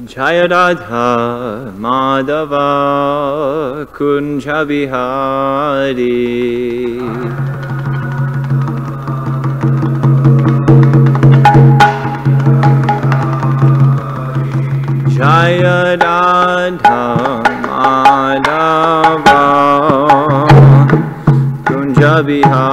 Jaya Radha Madhava Kunja Bihari. Jaya Radha Madhava Kunja Bihari.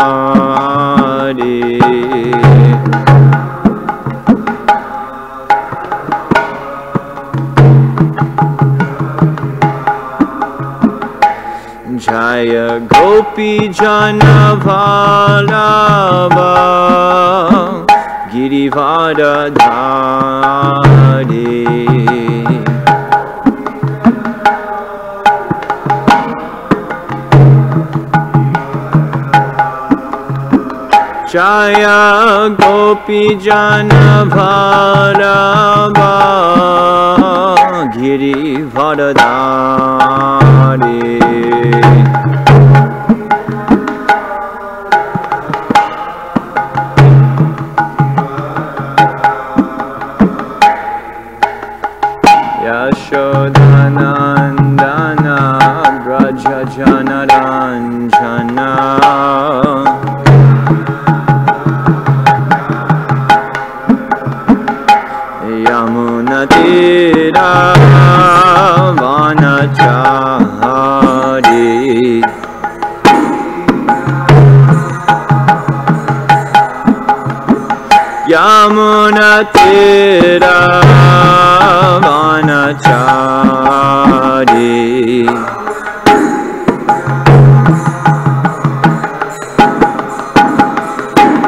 Jaya Gopi Jana Vallabha Girivara Dhari. Jaya Gopi Jana Vallabha Girivara Dhari. Yashodanandana Braja Janaranjana Yamunatira Vanachari. Yamunatira Vanachari.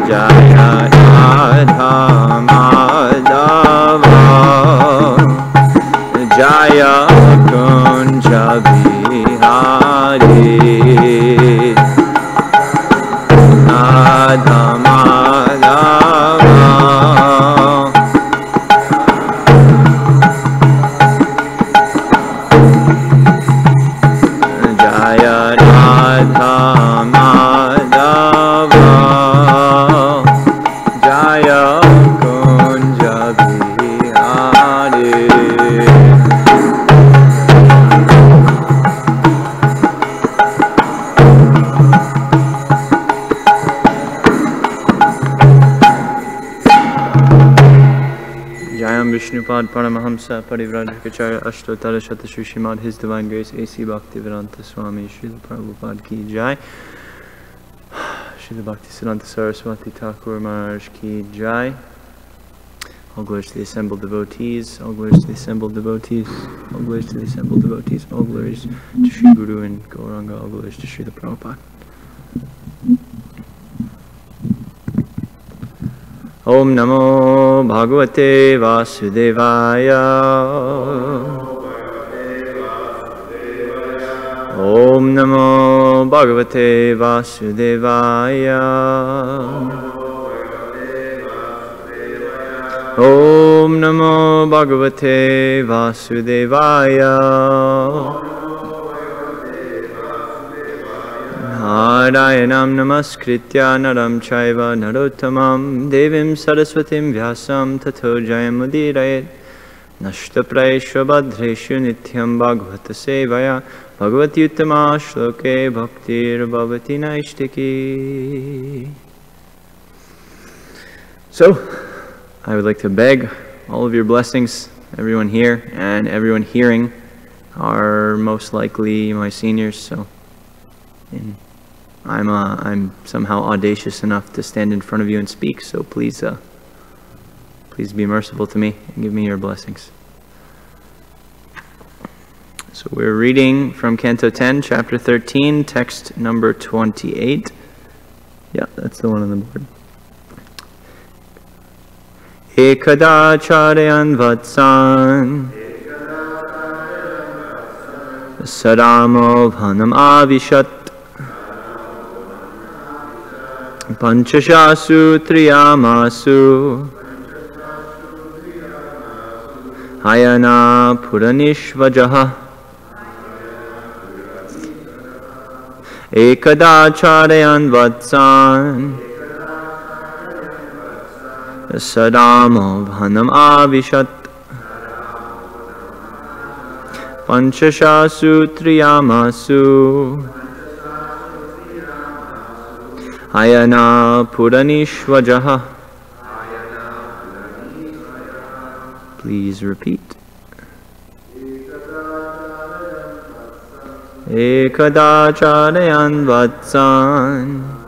Jaya Radha Madhava Jaya Kunja Bihari. Radha Madhava Jaya Radha Madhava Jaya Kunja Bihari. Jayam Vishnupad Paramahamsa Parivrajacharya Ashtotara Shatasri Srimad His Divine Grace A.C. Bhaktivedanta Swami Srila Prabhupada Ki Jai. Srila Bhaktisiddhanta Saraswati Thakur Maharaj Ki Jai. All glories to the assembled devotees, all glories to the assembled devotees, all glories to the assembled devotees, all glories to Sri Guru and Gauranga, all glories to Srila Prabhupada. Om Namo Bhagavate Vasudevaya. Om Namo Bhagavate Vasudevaya. Om Namo Bhagavate Vasudevaya. Narayanam Namaskritya Naram Chaiva Narottamam Devim Saraswatim Vyasam Tato Jayamudiraye Nashtapraesha Badreshu Nityam Bhagavata Sevaya Bhagavati Uttama Shloke Bhaktir Bhavati Naishtiki. So, I would like to beg all of your blessings. Everyone here and everyone hearing are most likely my seniors, so I'm somehow audacious enough to stand in front of you and speak, so please be merciful to me and give me your blessings. So we're reading from Canto 10, Chapter 13, text number 28. Yeah, that's the one on the board. Ekada charayan vatsan Saramo bhanam avishat Panchashasu triyamasu Hayana puranishvajaha Ekada charayan vatsan Sadamo bhanam avishat Panchashasu Triyamasu Ayana Puranishvajaha. Please repeat. Ekada charayan vatsan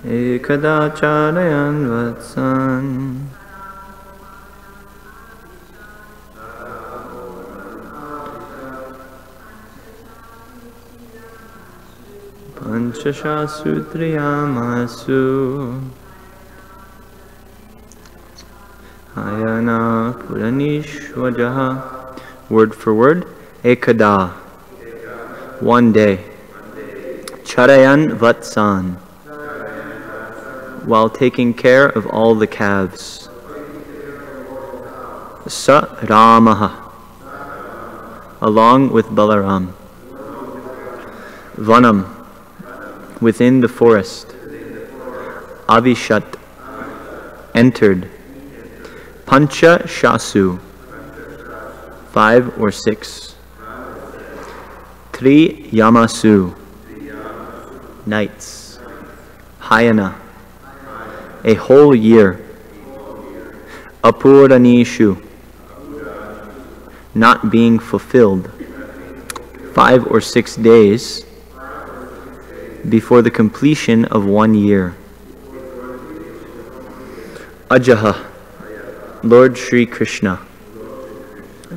Ekada charayan vatsan Panchashasu Triyamasu Ayana Puranishvajaha. Word for word. Ekada, one day. Charayan vatsan, while taking care of all the calves. Sa Ramaha, along with Balaram. Vanam, within the forest. Avishat, entered. Pancha Shasu, 5 or 6. Tri Yamasu, nights. Hayana, a whole year. Apuranishu, not being fulfilled. 5 or 6 days before the completion of 1 year. Ajaha, Lord Sri Krishna.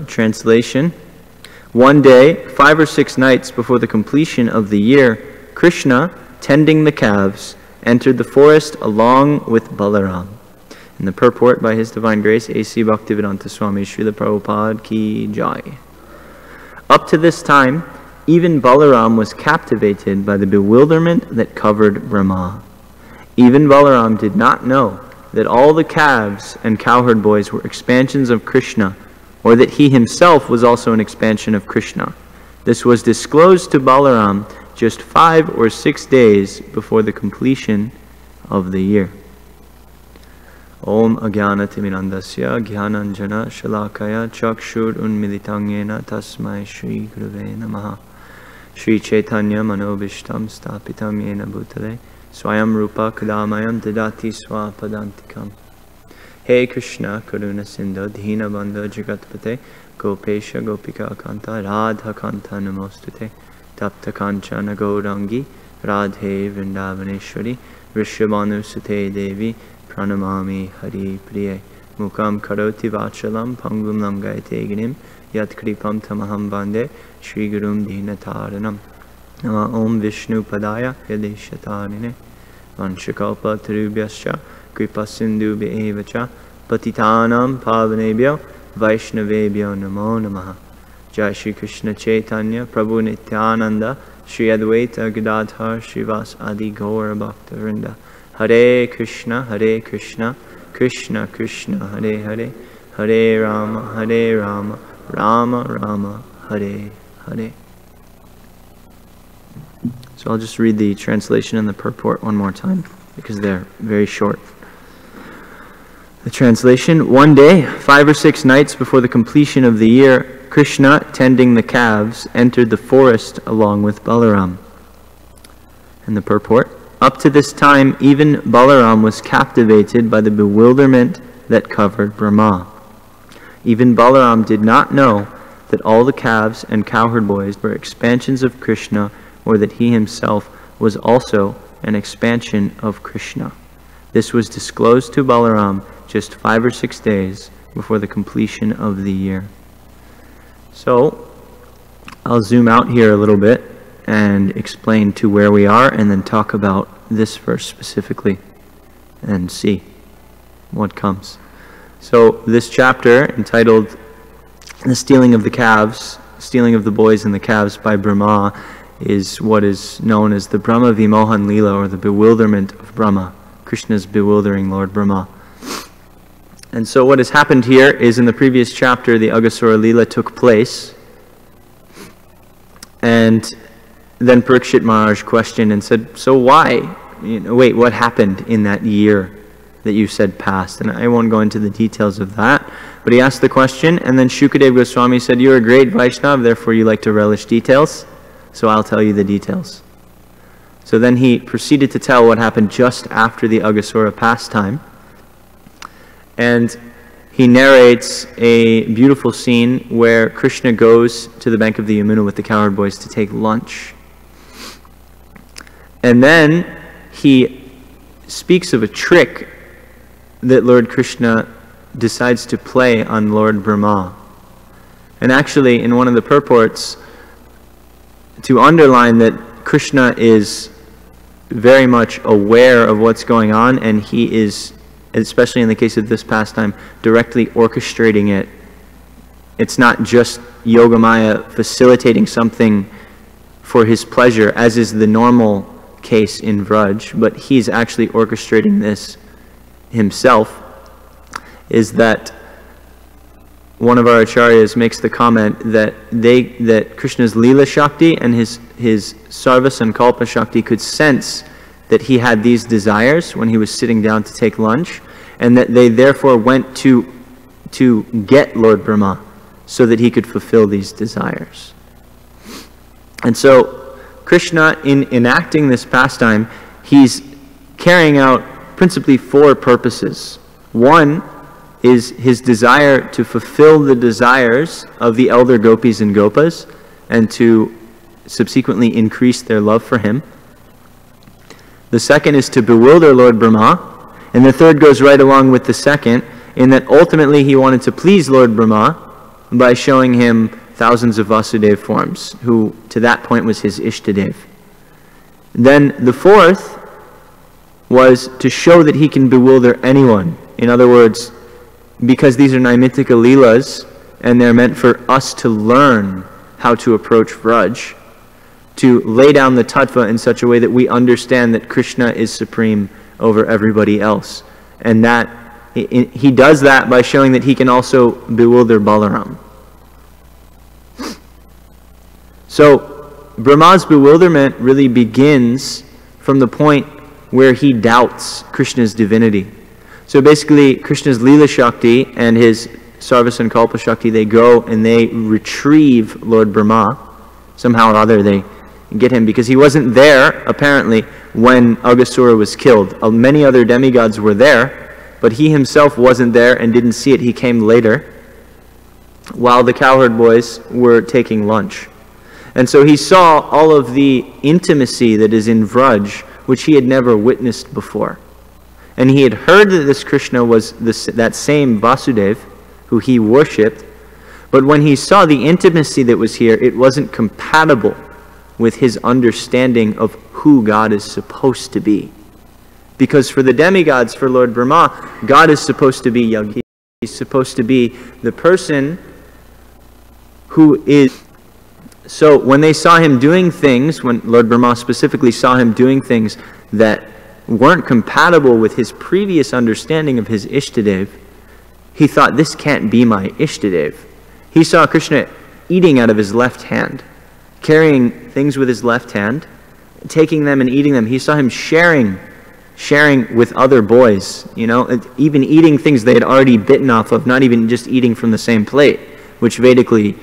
Translation: 1 day, 5 or 6 nights before the completion of the year, Krishna, tending the calves, entered the forest along with Balaram. In the purport by His Divine Grace, A.C. Bhaktivedanta Swami Srila Prabhupada Ki Jai. Up to this time, even Balaram was captivated by the bewilderment that covered Brahma. Even Balaram did not know that all the calves and cowherd boys were expansions of Krishna, or that he himself was also an expansion of Krishna. This was disclosed to Balaram just 5 or 6 days before the completion of the year. Om Agyana Timirandasya Gyananjana Shalakaya Chakshur Unmilitangena Tasmai Shri Guruve Namaha. Shri Chaitanya Manobishtam Stapitam Yena Bhutale Swayam Rupa Kadamayam Dadati Swapadantikam. Hey Krishna Karuna Sindhu Dhina Bandha Jagatpate Gopesha Gopika Kanta Radha Kanta Namostute Tapta Kanchana Gaurangi Radhe Vrindavaneshwari Vrishabhanu Sute Devi Pranamami Hari Priye Mukam Karoti Vachalam Pangum Lamgaite Ginim Yat Kripam Tamaham Bande Shri Gurum Dina Taranam Nama Om Vishnu Padaya Yadeshatarine Vanchakalpa Tarubhyascha Kripa Sindhu Be'evacha Patitanam Pavanebhyo Vaishnavebhyo Namo Namaha. Jai Shri Krishna Chaitanya Prabhu Nityananda Shri Advaita Gadadhar Srivas Adi Gaur Bhakta Vrinda. Hare Krishna Krishna Krishna Hare Hare Hare Rama Rama Rama Hare Hare. So I'll just read the translation and the purport one more time because they're very short. The translation: 1 day, 5 or 6 nights before the completion of the year, Krishna, tending the calves, entered the forest along with Balaram. And the purport: up to this time, even Balaram was captivated by the bewilderment that covered Brahma. Even Balaram did not know that all the calves and cowherd boys were expansions of Krishna, or that he himself was also an expansion of Krishna. This was disclosed to Balaram just 5 or 6 days before the completion of the year. So, I'll zoom out here a little bit and explain to where we are, and then talk about this verse specifically and see. what comes. So this chapter, entitled The Stealing of the Calves, Stealing of the Boys and the Calves by Brahma, is what is known as the Brahma Vimohan Leela, or the bewilderment of Brahma, Krishna's bewildering Lord Brahma. And so what has happened here is, in the previous chapter, the Aghasura Leela took place, and then Parikshit Maharaj questioned and said, so why? Wait, what happened in that year that you said passed? And I won't go into the details of that, but he asked the question, and then Shukadeva Goswami said, you're a great Vaishnava, therefore you like to relish details, so I'll tell you the details. So then he proceeded to tell what happened just after the Aghasura pastime, and he narrates a beautiful scene where Krishna goes to the bank of the Yamuna with the cowherd boys to take lunch. And then he speaks of a trick that Lord Krishna decides to play on Lord Brahma. And actually, in one of the purports, to underline that Krishna is very much aware of what's going on, and he is, especially in the case of this pastime, directly orchestrating it. It's not just Yogamaya facilitating something for his pleasure, as is the normal case in Vraj, but he's actually orchestrating this himself. Is that one of our acharyas makes the comment that Krishna's Leela Shakti and his Sarva Sankalpa Shakti could sense that he had these desires when he was sitting down to take lunch, and that they therefore went to get Lord Brahma so that he could fulfill these desires. And so Krishna, in enacting this pastime, he's carrying out principally four purposes. One is his desire to fulfill the desires of the elder gopis and gopas, and to subsequently increase their love for him. The second is to bewilder Lord Brahma, and the third goes right along with the second, in that ultimately he wanted to please Lord Brahma by showing him thousands of Vasudeva forms, who to that point was his Ishtadev. Then the fourth was to show that he can bewilder anyone. In other words, because these are Naimittika Leelas, and they're meant for us to learn how to approach Vraj, to lay down the tattva in such a way that we understand that Krishna is supreme over everybody else. And that he does that by showing that he can also bewilder Balaram. So Brahma's bewilderment really begins from the point where he doubts Krishna's divinity. So basically, Krishna's Leela Shakti and his Sarva Sankalpa Shakti, they go and they retrieve Lord Brahma. Somehow or other they get him, because he wasn't there, apparently, when Aghasura was killed. Many other demigods were there, but he himself wasn't there and didn't see it. He came later, while the cowherd boys were taking lunch. And so he saw all of the intimacy that is in Vraj, which he had never witnessed before. And he had heard that this Krishna was that same Vasudev who he worshipped, but when he saw the intimacy that was here, it wasn't compatible with his understanding of who God is supposed to be. Because for the demigods, for Lord Brahma, God is supposed to be Yajna. He's supposed to be the person who is... So when they saw him doing things, when Lord Brahma specifically saw him doing things that weren't compatible with his previous understanding of his Ishtadev, he thought, this can't be my Ishtadev. He saw Krishna eating out of his left hand, carrying things with his left hand, taking them and eating them. He saw him sharing with other boys, even eating things they had already bitten off of, not even just eating from the same plate, which Vedically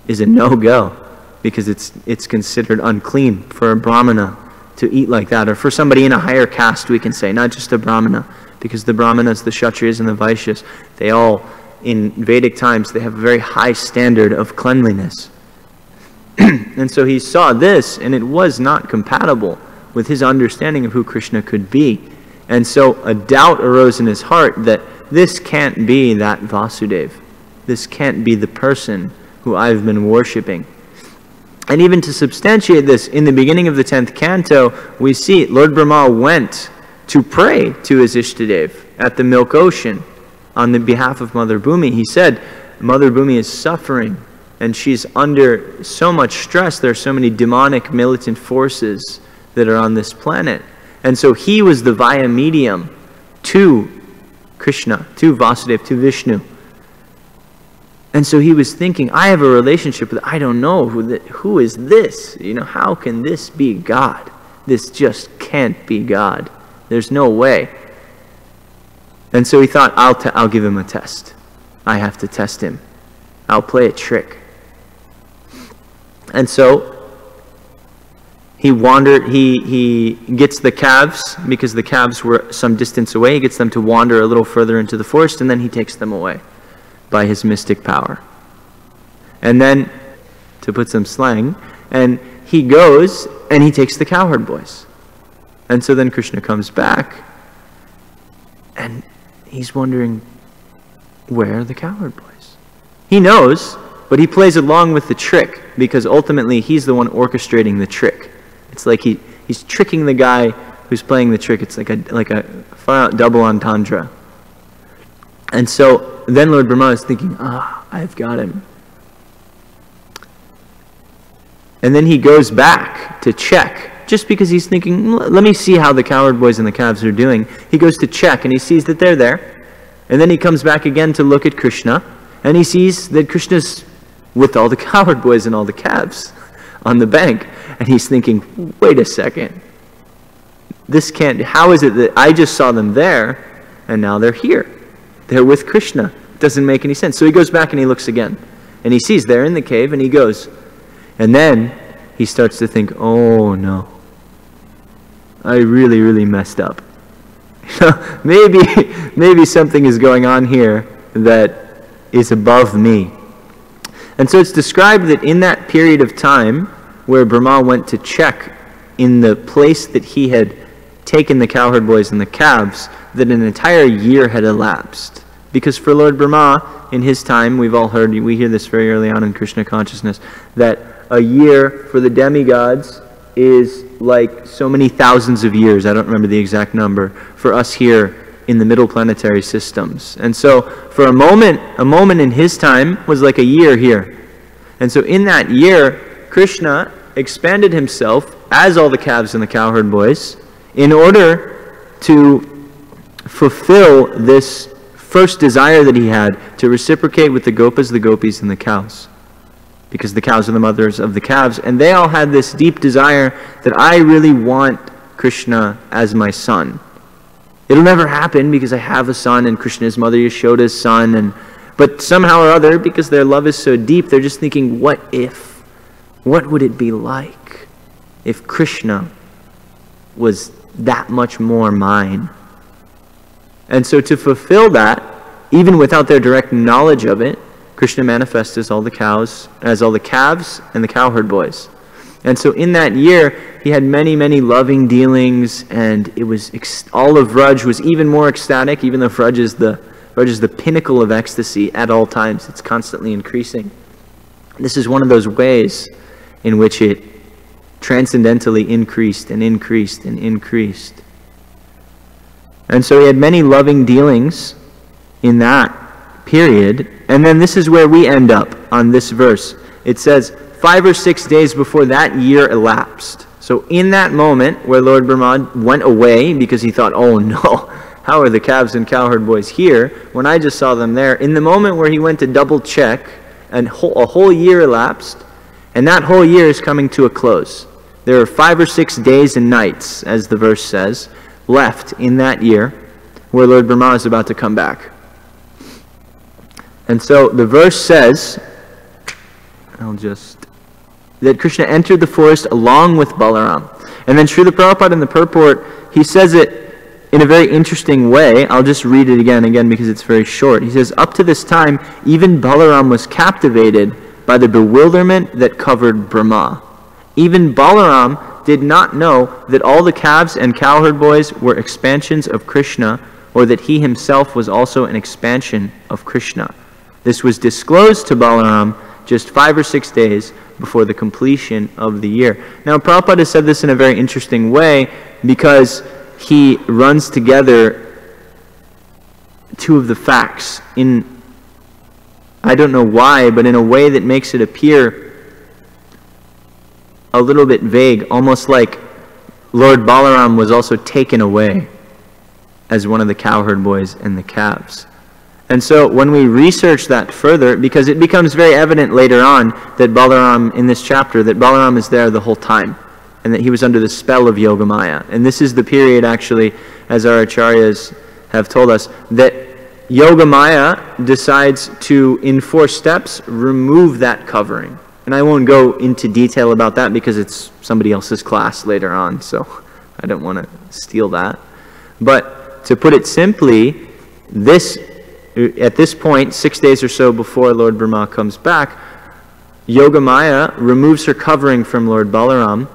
is a no-go, because it's considered unclean for a Brahmana to eat like that, or for somebody in a higher caste, we can say, not just a Brahmana, because the Brahmanas, the Kshatriyas, and the Vaishyas, they all, in Vedic times, they have a very high standard of cleanliness. And so he saw this, and it was not compatible with his understanding of who Krishna could be. And so a doubt arose in his heart that this can't be that Vasudev. This can't be the person who I've been worshipping. And even to substantiate this, in the beginning of the 10th canto, we see Lord Brahma went to pray to his Ishtadev. at the Milk Ocean on the behalf of Mother Bhumi. He said, Mother Bhumi is suffering, and she's under so much stress. There are so many demonic militant forces that are on this planet. And so he was the via medium to Krishna, to Vasudeva, to Vishnu. And so he was thinking, I have a relationship with, I don't know, who is this? How can this be God? This just can't be God. There's no way. And so he thought, I'll give him a test. I have to test him. I'll play a trick. And so he wandered, he gets the calves, because the calves were some distance away. He gets them to wander a little further into the forest, and then he takes them away by his mystic power. And then, to put some slang, and he goes and he takes the cowherd boys. And so then Krishna comes back, and he's wondering, where are the cowherd boys? He knows, but he plays along with the trick, because ultimately he's the one orchestrating the trick. It's like he's tricking the guy who's playing the trick. It's like a far-out double entendre. And so then Lord Brahma is thinking, I've got him. And then he goes back to check, just because he's thinking, let me see how the cowherd boys and the calves are doing. He goes to check, and he sees that they're there. And then he comes back again to look at Krishna, and he sees that Krishna's with all the cowherd boys and all the calves on the bank. And he's thinking, wait a second. How is it that I just saw them there, and now they're here? They're with Krishna. It doesn't make any sense. So he goes back and he looks again. And he sees they're in the cave, and he goes. And then he starts to think, oh no, I really, really messed up. Maybe something is going on here that is above me. And so it's described that in that period of time where Brahma went to check in the place that he had taken the cowherd boys and the calves, that an entire year had elapsed. Because for Lord Brahma, in his time, we hear this very early on in Krishna consciousness, that a year for the demigods is like so many thousands of years. I don't remember the exact number. For us here in the middle planetary systems. And so for a moment in his time was like a year here. And so in that year, Krishna expanded himself as all the calves and the cowherd boys in order to fulfill this first desire that he had to reciprocate with the gopas, the gopis, and the cows. Because the cows are the mothers of the calves. And they all had this deep desire that I really want Krishna as my son. It'll never happen because I have a son and Krishna is Mother Yashoda's son. But somehow or other, because their love is so deep, they're just thinking, what if? What would it be like if Krishna was that much more mine? And so to fulfill that, even without their direct knowledge of it, Krishna manifests as all the calves and the cowherd boys. And so in that year, he had many, many loving dealings, and it was all of Vraj was even more ecstatic, even though Vraj is the pinnacle of ecstasy at all times. It's constantly increasing. This is one of those ways in which it transcendentally increased and increased and increased. And so he had many loving dealings in that period. And then this is where we end up on this verse. It says, 5 or 6 days before that year elapsed. So in that moment where Lord Brahma went away because he thought, oh no, how are the calves and cowherd boys here when I just saw them there? In the moment where he went to double check, a whole year elapsed, and that whole year is coming to a close. There are 5 or 6 days and nights, as the verse says, left in that year where Lord Brahma is about to come back. And so the verse says, that Krishna entered the forest along with Balaram. And then Srila Prabhupada in the purport, he says it in a very interesting way. I'll just read it again because it's very short. He says, up to this time, even Balaram was captivated by the bewilderment that covered Brahma. Even Balaram did not know that all the calves and cowherd boys were expansions of Krishna, or that he himself was also an expansion of Krishna. This was disclosed to Balaram just 5 or 6 days before the completion of the year. Now, Prabhupada has said this in a very interesting way because he runs together two of the facts in, I don't know why, but in a way that makes it appear a little bit vague, almost like Lord Balaram was also taken away as one of the cowherd boys and the calves. And so when we research that further, because it becomes very evident later on that Balaram, in this chapter, that Balaram is there the whole time, and that he was under the spell of Yogamaya. And this is the period, actually, as our acharyas have told us, that Yogamaya decides to, in 4 steps, remove that covering. And I won't go into detail about that because it's somebody else's class later on, so I don't want to steal that. But to put it simply, at this point, 6 days or so before Lord Brahma comes back, Yogamaya removes her covering from Lord Balaram,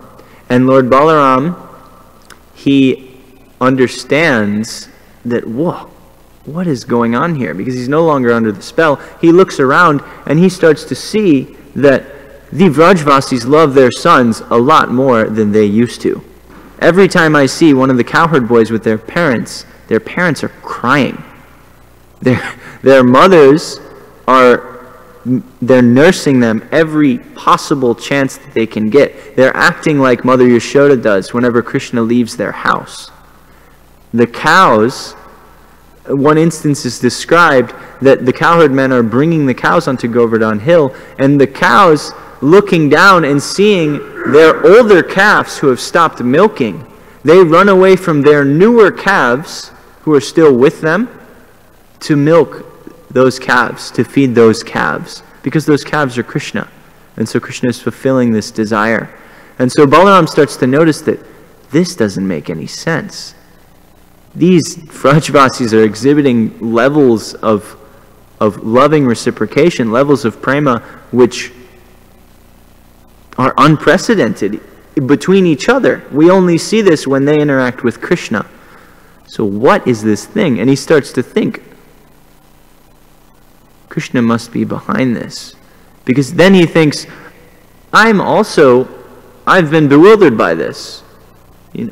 and Lord Balaram, he understands that, whoa, what is going on here? Because he's no longer under the spell. He looks around and he starts to see that the Vrajvasis love their sons a lot more than they used to. Every time I see one of the cowherd boys with their parents are crying. Their mothers they're nursing them every possible chance that they can get. They're acting like Mother Yashoda does whenever Krishna leaves their house. The cows, one instance is described that the cowherd men are bringing the cows onto Govardhan Hill, and the cows, looking down and seeing their older calves who have stopped milking, they run away from their newer calves who are still with them to milk those calves, to feed those calves, because those calves are Krishna. And so Krishna is fulfilling this desire. And so Balaram starts to notice that this doesn't make any sense. These Vrajvasis are exhibiting levels of loving reciprocation, levels of prema, which are unprecedented between each other. We only see this when they interact with Krishna. So what is this thing? And he starts to think, Krishna must be behind this. Because then he thinks, I've been bewildered by this.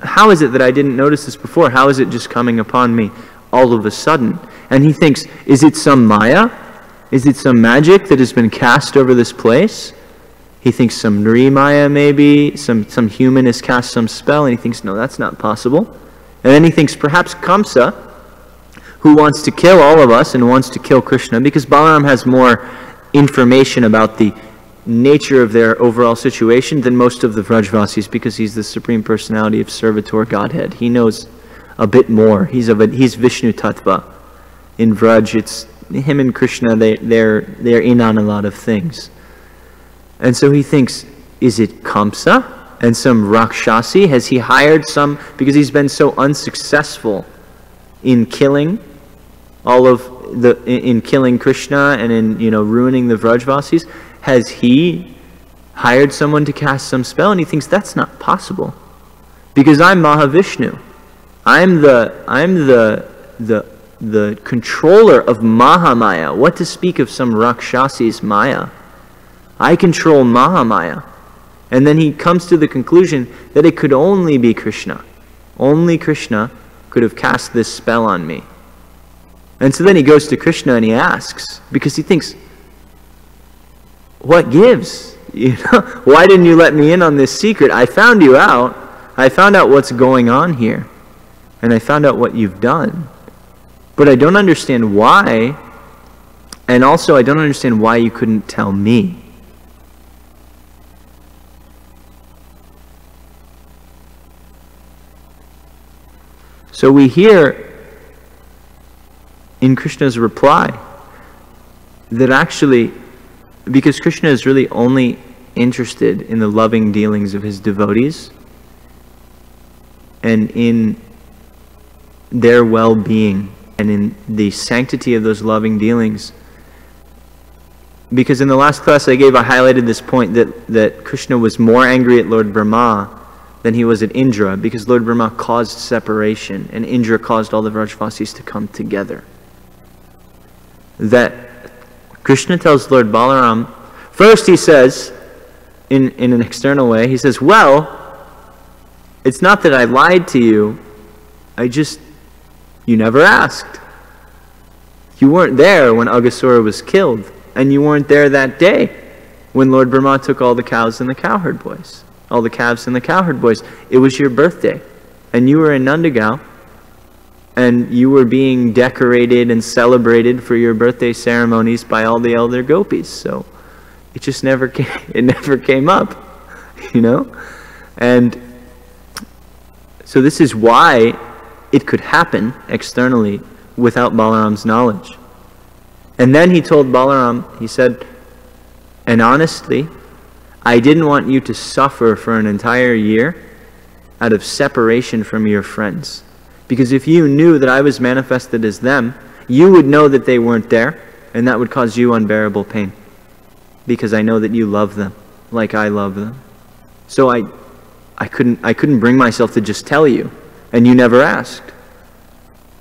How is it that I didn't notice this before? How is it just coming upon me all of a sudden? And he thinks, is it some maya? Is it some magic that has been cast over this place? He thinks some Nri Maya maybe, some human has cast some spell, and he thinks, no, that's not possible. And then he thinks perhaps Kamsa, who wants to kill all of us and wants to kill Krishna, because Balaram has more information about the nature of their overall situation than most of the Vrajvasis, because he's the Supreme Personality of Servitor Godhead. He knows a bit more. He's Vishnu Tattva. In Vraj, it's him and Krishna, they're in on a lot of things. And so he thinks, is it Kamsa and some Rakshasi? Has he hired some, because he's been so unsuccessful in killing in killing Krishna and in ruining the Vrajvasis? Has he hired someone to cast some spell? And he thinks that's not possible, because I'm Mahavishnu. I'm the controller of Mahamaya. What to speak of some Rakshasi's Maya? I control Mahamaya. And then he comes to the conclusion that it could only be Krishna. Only Krishna could have cast this spell on me. And so then he goes to Krishna and he asks, because he thinks, what gives? Why didn't you let me in on this secret? I found you out. I found out what's going on here. And I found out what you've done. But I don't understand why. And also I don't understand why you couldn't tell me. So we hear in Krishna's reply that actually, because Krishna is really only interested in the loving dealings of his devotees and in their well-being and in the sanctity of those loving dealings. Because in the last class I highlighted this point that Krishna was more angry at Lord Brahma than he was at Indra, because Lord Brahma caused separation and Indra caused all the Vrajvasis to come together. That Krishna tells Lord Balaram, first he says, in an external way, he says, well, it's not that I lied to you, you never asked. You weren't there when Aghasura was killed, and you weren't there that day when Lord Brahma took all the cows and the cowherd boys, all the calves and the cowherd boys. It was your birthday, and you were in Nandagaon, and you were being decorated and celebrated for your birthday ceremonies by all the elder gopis. So it just never came up, you know? And so this is why it could happen externally without Balaram's knowledge. And then he told Balaram, he said, and honestly, I didn't want you to suffer for an entire year out of separation from your friends. Because if you knew that I was manifested as them, you would know that they weren't there, and that would cause you unbearable pain. Because I know that you love them like I love them. So I couldn't bring myself to just tell you, and you never asked.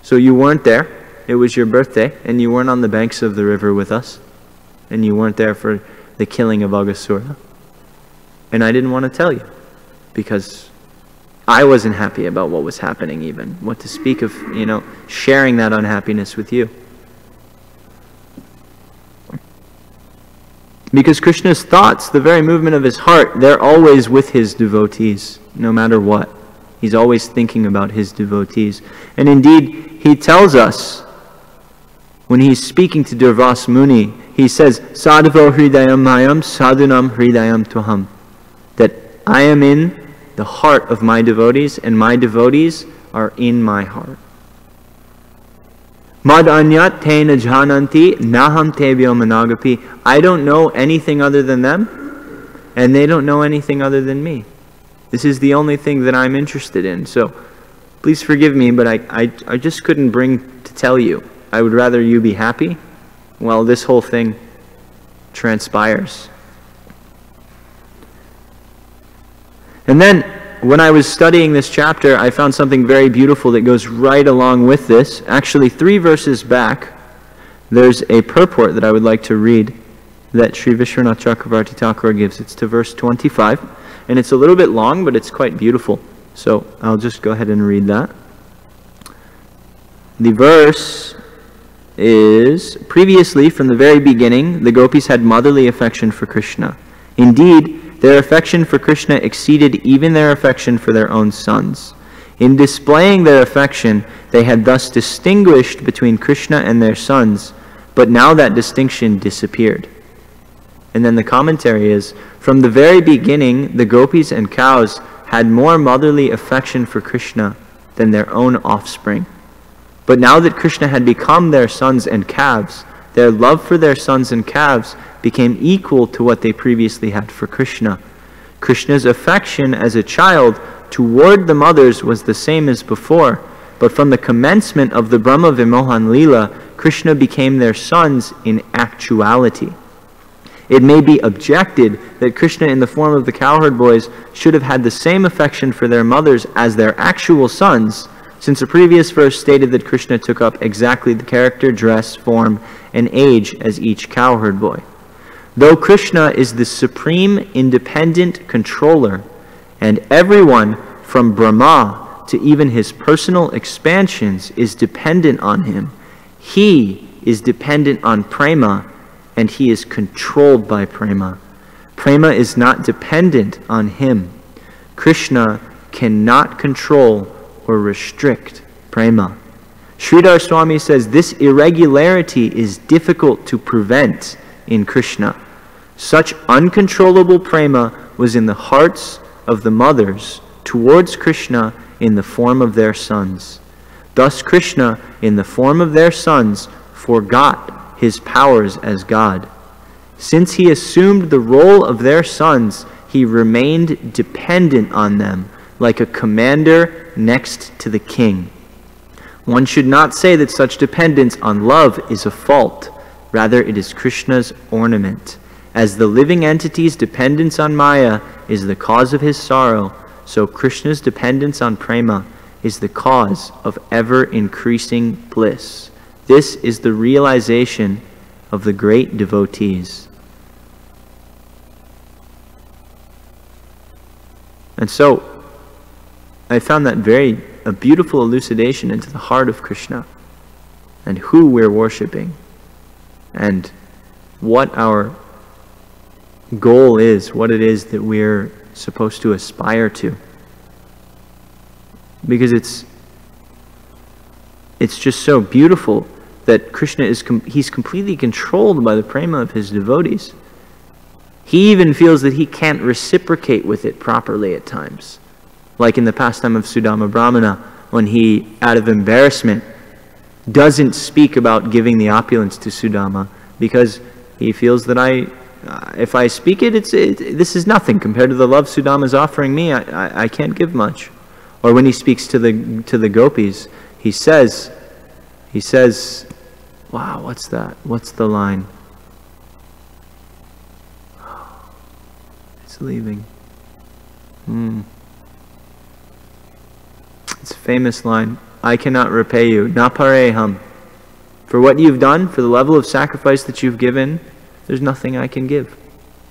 So you weren't there. It was your birthday, and you weren't on the banks of the river with us, and you weren't there for the killing of Aghasura. And I didn't want to tell you, because I wasn't happy about what was happening even. What to speak of, sharing that unhappiness with you. Because Krishna's thoughts, the very movement of his heart, they're always with his devotees, no matter what. He's always thinking about his devotees. And indeed, he tells us, when he's speaking to Durvas Muni, he says, Sadhavo hridayam mayam sadhunam hridayam tuham. That I am in the heart of my devotees, and my devotees are in my heart. Mad anyat tena jhananti naham tebyo managapi. I don't know anything other than them, and they don't know anything other than me. This is the only thing that I'm interested in. So please forgive me, but I just couldn't bring to tell you. I would rather you be happy while this whole thing transpires. And then, when I was studying this chapter, I found something very beautiful that goes right along with this. Actually, 3 verses back, there's a purport that I would like to read that Sri Vishwanath Chakravarti Thakur gives. It's to verse 25, and it's a little bit long, but it's quite beautiful. So I'll just go ahead and read that. The verse is, previously, from the very beginning, the gopis had motherly affection for Krishna. Indeed, their affection for Krishna exceeded even their affection for their own sons. In displaying their affection, they had thus distinguished between Krishna and their sons, but now that distinction disappeared. And then the commentary is, from the very beginning, the gopis and cows had more motherly affection for Krishna than their own offspring. But now that Krishna had become their sons and calves, their love for their sons and calves became equal to what they previously had for Krishna. Krishna's affection as a child toward the mothers was the same as before, but from the commencement of the Brahma Vimohan Leela, Krishna became their sons in actuality. It may be objected that Krishna in the form of the cowherd boys should have had the same affection for their mothers as their actual sons, since the previous verse stated that Krishna took up exactly the character, dress, form, and age as each cowherd boy. Though Krishna is the supreme independent controller, and everyone from Brahma to even his personal expansions is dependent on him, he is dependent on prema, and he is controlled by prema. Prema is not dependent on him. Krishna cannot control or restrict prema. Sridhar Swami says this irregularity is difficult to prevent in Krishna. Such uncontrollable prema was in the hearts of the mothers towards Krishna in the form of their sons. Thus Krishna, in the form of their sons, forgot his powers as God. Since he assumed the role of their sons, he remained dependent on them, like a commander next to the king. One should not say that such dependence on love is a fault. Rather, it is Krishna's ornament. As the living entity's dependence on Maya is the cause of his sorrow, so Krishna's dependence on prema is the cause of ever-increasing bliss. This is the realization of the great devotees. And so, I found that a beautiful elucidation into the heart of Krishna. and who we're worshipping and what our goal is, what it is that we're supposed to aspire to. Because it's just so beautiful that Krishna he's completely controlled by the prema of his devotees. He even feels that he can't reciprocate with it properly at times. Like in the pastime of Sudama Brahmana, when he, out of embarrassment, doesn't speak about giving the opulence to Sudama, because he feels that if I speak it, this is nothing compared to the love Sudama is offering me. I can't give much. Or when he speaks to the gopis, he says, wow, what's that? What's the line? It's leaving. It's a famous line. I cannot repay you. Na pareham. For what you've done, for the level of sacrifice that you've given, there's nothing I can give.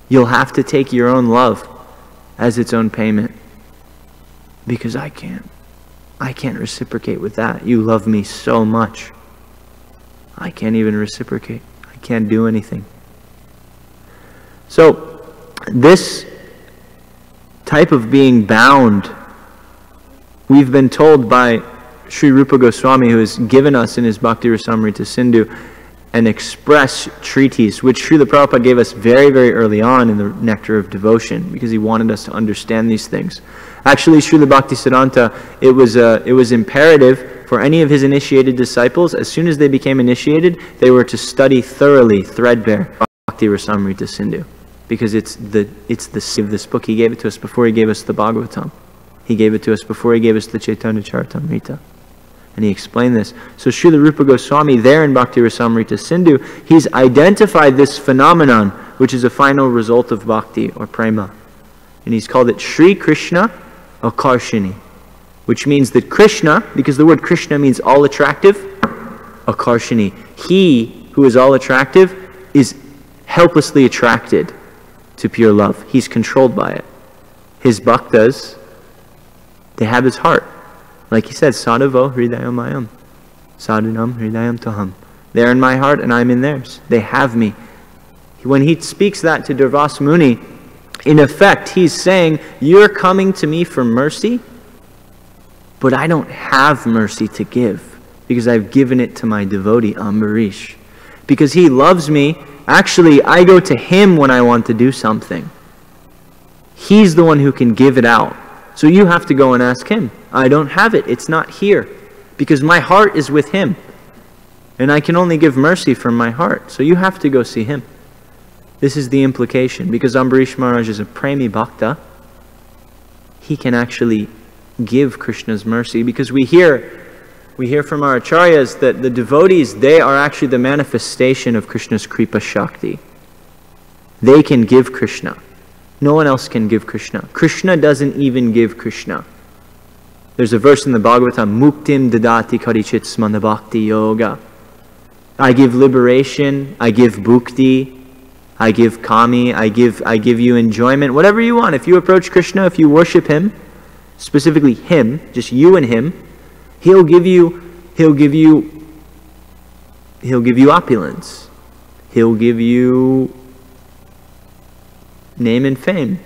You'll have to take your own love as its own payment. Because I can't reciprocate with that. You love me so much. I can't even reciprocate. I can't do anything. So, this type of being bound, we've been told by Sri Rupa Goswami, who has given us in his Bhakti Rasamrita Sindhu an express treatise, which Srila Prabhupada gave us very, very early on in the Nectar of Devotion, because he wanted us to understand these things. Actually, Srila Bhaktisiddhanta, it was imperative for any of his initiated disciples, as soon as they became initiated, they were to study thoroughly, threadbare, Bhakti Rasamrita Sindhu, because it's the of this book. He gave it to us before he gave us the Bhagavatam. He gave it to us before he gave us the Chaitanya Charitamrita. And he explained this. So Srila Rupa Goswami, there in Bhakti Rasamrita Sindhu, he's identified this phenomenon, which is a final result of bhakti or prema. And he's called it Sri Krishna Akarshini, which means that Krishna, because the word Krishna means all attractive, Akarshini, he who is all attractive is helplessly attracted to pure love. He's controlled by it. His bhaktas, they have his heart. Like he said, Sadhavo hridayam mayam, sadhanam hridayam taham. They're in my heart and I'm in theirs. They have me. When he speaks that to Durvasa Muni, in effect, he's saying, you're coming to me for mercy, but I don't have mercy to give, because I've given it to my devotee, Ambarish. Because he loves me, actually, I go to him when I want to do something. He's the one who can give it out. So you have to go and ask him. I don't have it. It's not here. Because my heart is with him. And I can only give mercy from my heart. So you have to go see him. This is the implication. Because Ambarish Maharaj is a premi bhakta, he can actually give Krishna's mercy. Because we hear from our acharyas that the devotees, they are actually the manifestation of Krishna's Kripa Shakti. They can give Krishna. No one else can give Krishna. Krishna doesn't even give Krishna. There's a verse in the Bhagavatam, Muktim dadati karichit smana bhakti yoga. I give liberation, I give bhukti, I give kami, I give you enjoyment, whatever you want. If you approach Krishna, if you worship him, specifically him, just you and him, he'll give you opulence. He'll give you name and fame.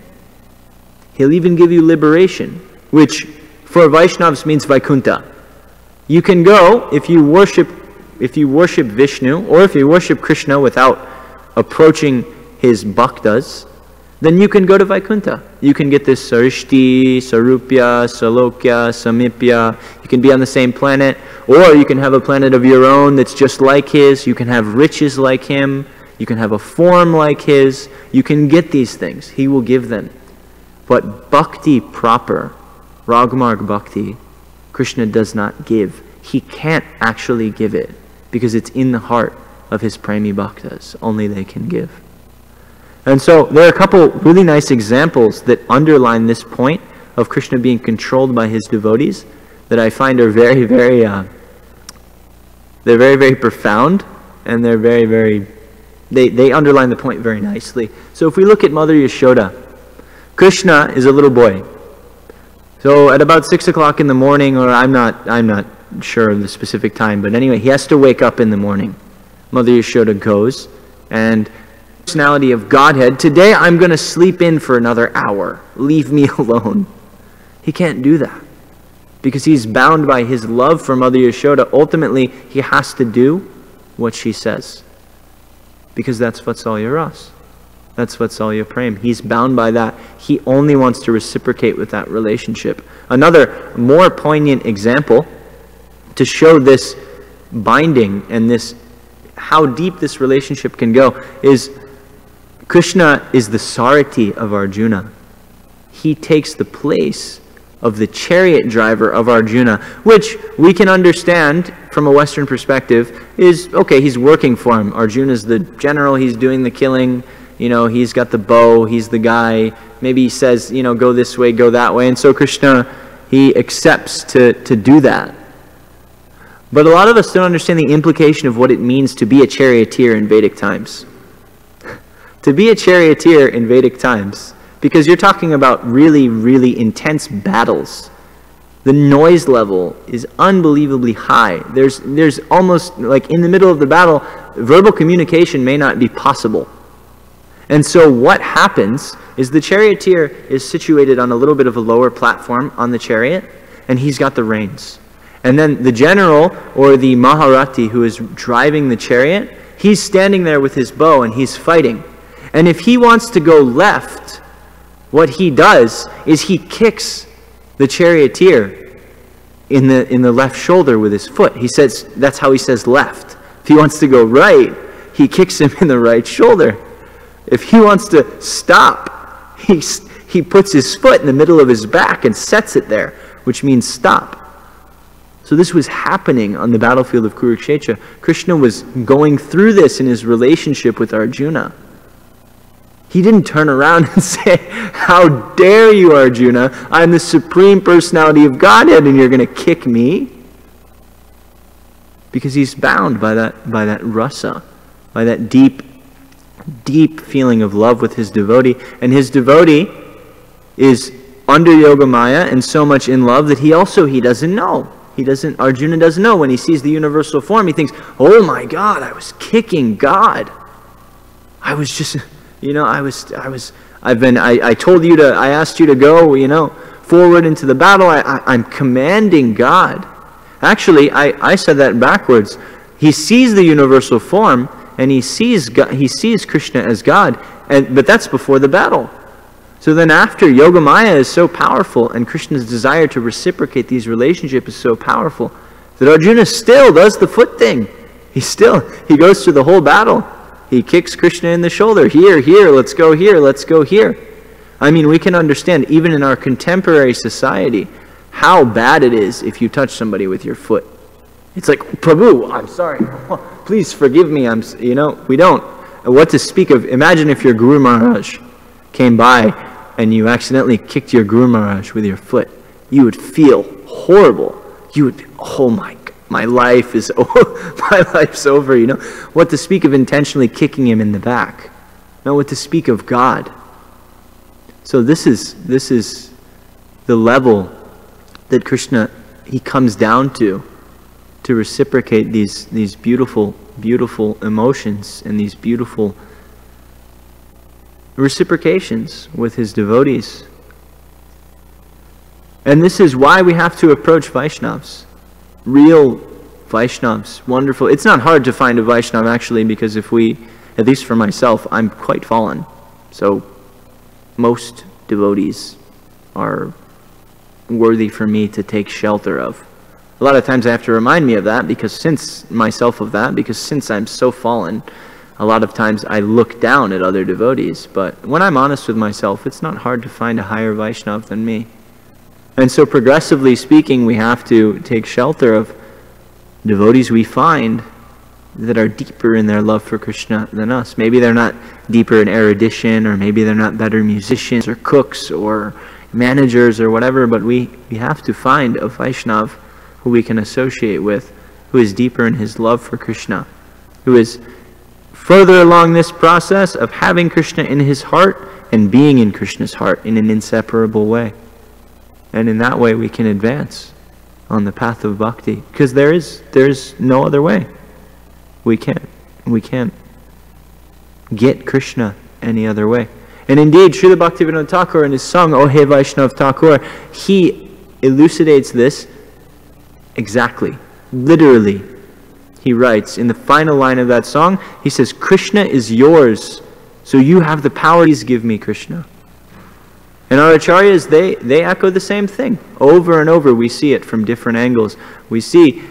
He'll even give you liberation, which for Vaishnavas means Vaikuntha. You can go, if you worship Vishnu, or if you worship Krishna without approaching his bhaktas, then you can go to Vaikuntha. You can get this Sarishti, Sarupya, Salokya, Samipya. You can be on the same planet, or you can have a planet of your own that's just like his. You can have riches like him. You can have a form like his. You can get these things. He will give them. But bhakti proper, Ragmarg bhakti, Krishna does not give. He can't actually give it, because it's in the heart of his premi bhaktas. Only they can give. And so there are a couple really nice examples that underline this point of Krishna being controlled by his devotees that I find are very, very, they're very, very profound, and they're very, very, they underline the point very nicely. So if we look at Mother Yashoda, Krishna is a little boy. So at about 6 o'clock in the morning, or I'm not sure of the specific time, but anyway, he has to wake up in the morning. Mother Yashoda goes, and personality of Godhead, today I'm going to sleep in for another hour. Leave me alone. He can't do that because he's bound by his love for Mother Yashoda. Ultimately, he has to do what she says because that's Vatsalya Ras. That's Vatsalya Prem. He's bound by that. He only wants to reciprocate with that relationship. Another more poignant example to show this binding and this how deep this relationship can go is Krishna is the Sarati of Arjuna. He takes the place of the chariot driver of Arjuna, which we can understand from a Western perspective is, okay, he's working for him. Arjuna's the general, he's doing the killing, he's got the bow, he's the guy. Maybe he says, go this way, go that way. And so Krishna, he accepts to do that. But a lot of us don't understand the implication of what it means to be a charioteer in Vedic times. To be a charioteer in Vedic times, because you're talking about really, really intense battles. The noise level is unbelievably high. There's almost, like in the middle of the battle, verbal communication may not be possible. And so what happens is the charioteer is situated on a little bit of a lower platform on the chariot, and he's got the reins. And then the general, or the Maharati who is driving the chariot, he's standing there with his bow and he's fighting. And if he wants to go left, what he does is he kicks the charioteer in the left shoulder with his foot. He says, that's how he says left. If he wants to go right, he kicks him in the right shoulder. If he wants to stop, he puts his foot in the middle of his back and sets it there, which means stop. So this was happening on the battlefield of Kurukshetra. Krishna was going through this in his relationship with Arjuna. He didn't turn around and say, how dare you, Arjuna? I'm the supreme personality of Godhead and you're going to kick me? Because he's bound by that rasa, by that deep, deep feeling of love with his devotee. And his devotee is under Yogamaya and so much in love that he doesn't know. Arjuna doesn't know. When he sees the universal form, he thinks, oh my God, I was kicking God. I was just... I told you I asked you to go, forward into the battle. I'm commanding God. Actually, I said that backwards. He sees the universal form and he sees Krishna as God, but that's before the battle. So then after, Yogamaya is so powerful and Krishna's desire to reciprocate these relationships is so powerful that Arjuna still does the foot thing. He goes through the whole battle. He kicks Krishna in the shoulder. Here, let's go here, let's go here. I mean, we can understand, even in our contemporary society, how bad it is if you touch somebody with your foot. It's like, Prabhu, I'm sorry. Please forgive me. We don't. What to speak of, imagine if your Guru Maharaj came by and you accidentally kicked your Guru Maharaj with your foot. You would feel horrible. You would, oh my life is my life's over, What to speak of intentionally kicking him in the back. No, what to speak of God. So this is the level that Krishna, he comes down to reciprocate these beautiful, beautiful emotions and these beautiful reciprocations with his devotees. And this is why we have to approach Vaishnavas. Real Vaishnavas, wonderful. It's not hard to find a Vaishnava actually, because at least for myself, I'm quite fallen. So most devotees are worthy for me to take shelter of. A lot of times I have to remind me of that, because since I'm so fallen, a lot of times I look down at other devotees. But when I'm honest with myself, it's not hard to find a higher Vaishnava than me. And so progressively speaking, we have to take shelter of devotees we find that are deeper in their love for Krishna than us. Maybe they're not deeper in erudition, or maybe they're not better musicians or cooks or managers or whatever, but we have to find a Vaishnava who we can associate with, who is deeper in his love for Krishna, who is further along this process of having Krishna in his heart and being in Krishna's heart in an inseparable way. And in that way we can advance on the path of bhakti, because there's no other way. We can't get Krishna any other way. And indeed, Srila Bhaktivinoda Thakur in his song, O He Vaishnav Thakur, he elucidates this exactly, literally. He writes, in the final line of that song, he says, Krishna is yours, so you have the power. Please give me Krishna. And our acharyas, they echo the same thing. Over and over, we see it from different angles. We see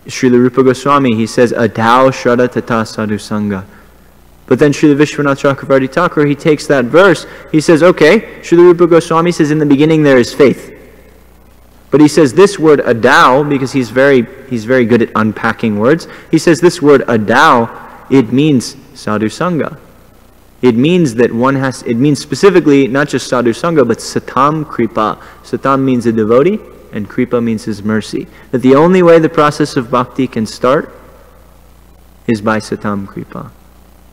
Srila Rupa Goswami, he says, Adao Shraddha Tata Sadhu Sangha. But then Srila Vishwanath Chakravarti Thakur, he takes that verse, he says, okay, Srila Rupa Goswami says, in the beginning there is faith. But he says this word adao, because he's very good at unpacking words, he says this word adao, it means sadhu sangha. It means that it means specifically not just sadhu sangha, but satam kripa. Satam means a devotee, and kripa means his mercy. That the only way the process of bhakti can start is by satam kripa,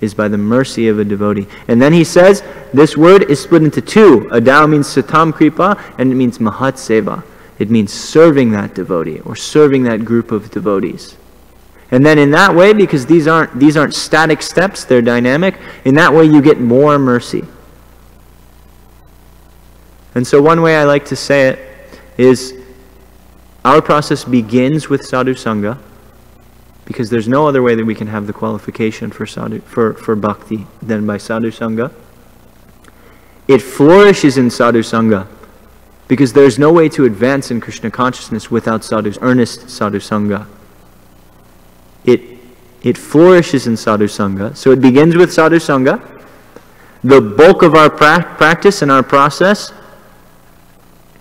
is by the mercy of a devotee. And then he says, this word is split into two. Adao means satam kripa, and it means mahat seva. It means serving that devotee, or serving that group of devotees. And then in that way, because these aren't static steps, they're dynamic, in that way you get more mercy. And so one way I like to say it is, our process begins with sadhu sangha, because there's no other way that we can have the qualification for bhakti than by sadhu sangha. It flourishes in sadhu sangha, because there's no way to advance in Krishna consciousness without earnest sadhu sangha. It flourishes in sadhu sangha. So it begins with sadhu sangha. The bulk of our practice and our process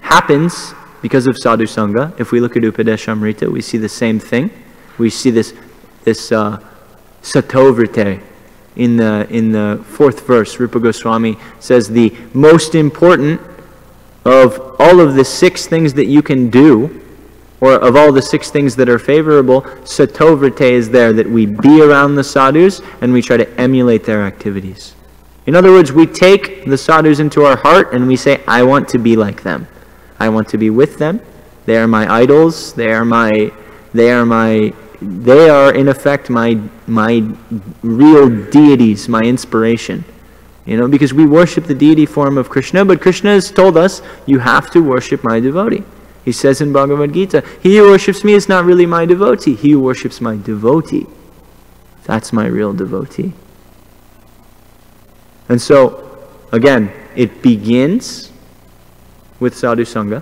happens because of sadhu sangha. If we look at Upadeshamrita, we see the same thing. We see this satovrite in the fourth verse. Rupa Goswami says the most important of all of the 6 things that you can do, or of all the 6 things that are favorable, satovrite is there, that we be around the sadhus and we try to emulate their activities. In other words, we take the sadhus into our heart and we say, I want to be like them. I want to be with them. They are my idols. They are in effect my real deities, my inspiration. Because we worship the deity form of Krishna, but Krishna has told us, you have to worship my devotee. He says in Bhagavad Gita, he who worships me is not really my devotee. He who worships my devotee, that's my real devotee. And so, again, it begins with sadhu sangha.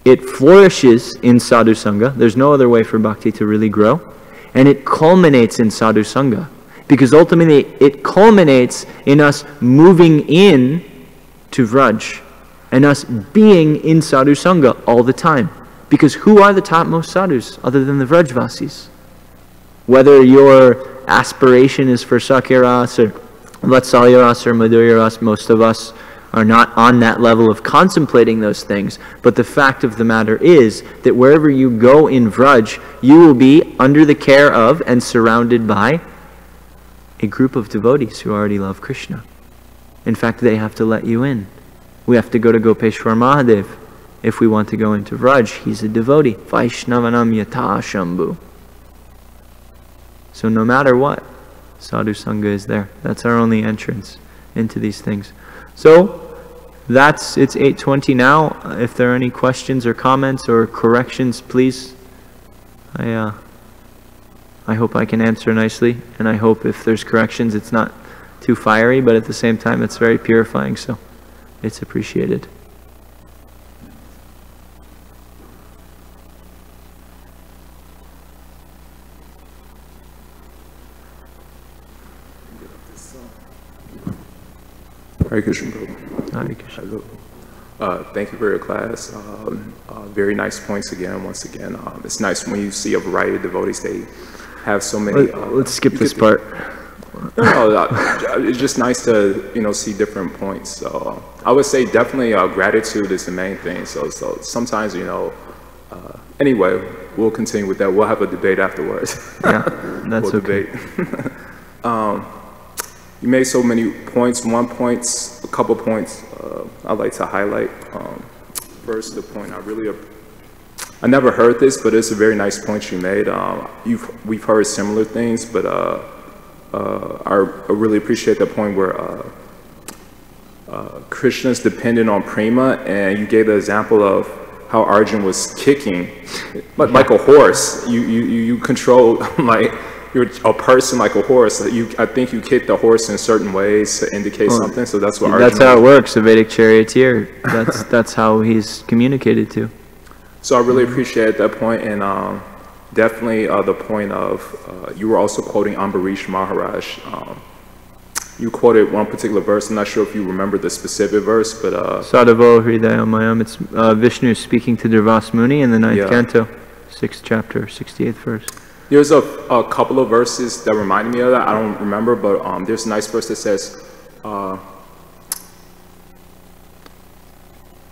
It flourishes in sadhu sangha. There's no other way for bhakti to really grow. And it culminates in sadhu sangha. Because ultimately, it culminates in us moving in to Vraj, and us being in sadhu sangha all the time. Because who are the topmost sadhus other than the Vrajvasis? Whether your aspiration is for Sakyaras or Vatsalyaras or Madhuryaras, most of us are not on that level of contemplating those things. But the fact of the matter is that wherever you go in Vraj, you will be under the care of and surrounded by a group of devotees who already love Krishna. In fact, they have to let you in. We have to go to Gopeshwar Mahadev if we want to go into Vraj. He's a devotee. Vaishnavanam yata shambhu. So no matter what, sadhu sangha is there. That's our only entrance into these things. So it's 8:20 now. If there are any questions or comments or corrections, please. I hope I can answer nicely, and I hope if there's corrections it's not too fiery, but at the same time it's very purifying, so it's appreciated. Hare Krishna, Prabhu. Hare Krishna. Hello. Thank you for your class. Very nice points again, once again. It's nice when you see a variety of devotees, they have so many... let's skip this part. No, it's just nice to, see different points. So I would say definitely gratitude is the main thing. So sometimes, anyway, we'll continue with that. We'll have a debate afterwards. Yeah, that's we'll okay. Debate. You made so many points. A couple points I'd like to highlight. First, the point I really I never heard this, but it's a very nice point you made. We've heard similar things, but I really appreciate that point where Krishna's dependent on prema, and you gave the example of how Arjun was kicking, like a horse. You control, like, you're a person like a horse. I think you kick the horse in certain ways to indicate something, so that's what Arjun That's how it works, a Vedic charioteer. That's how he's communicated to. So I really appreciate that point, and definitely the point of, you were also quoting Ambarish Maharaj. You quoted one particular verse. I'm not sure if you remember the specific verse, but Sadhavo Hridayamayam. It's Vishnu speaking to Durvas Muni in the 9th canto, 6th chapter, 68th verse. There's a couple of verses that reminded me of that. I don't remember, but there's a nice verse that says,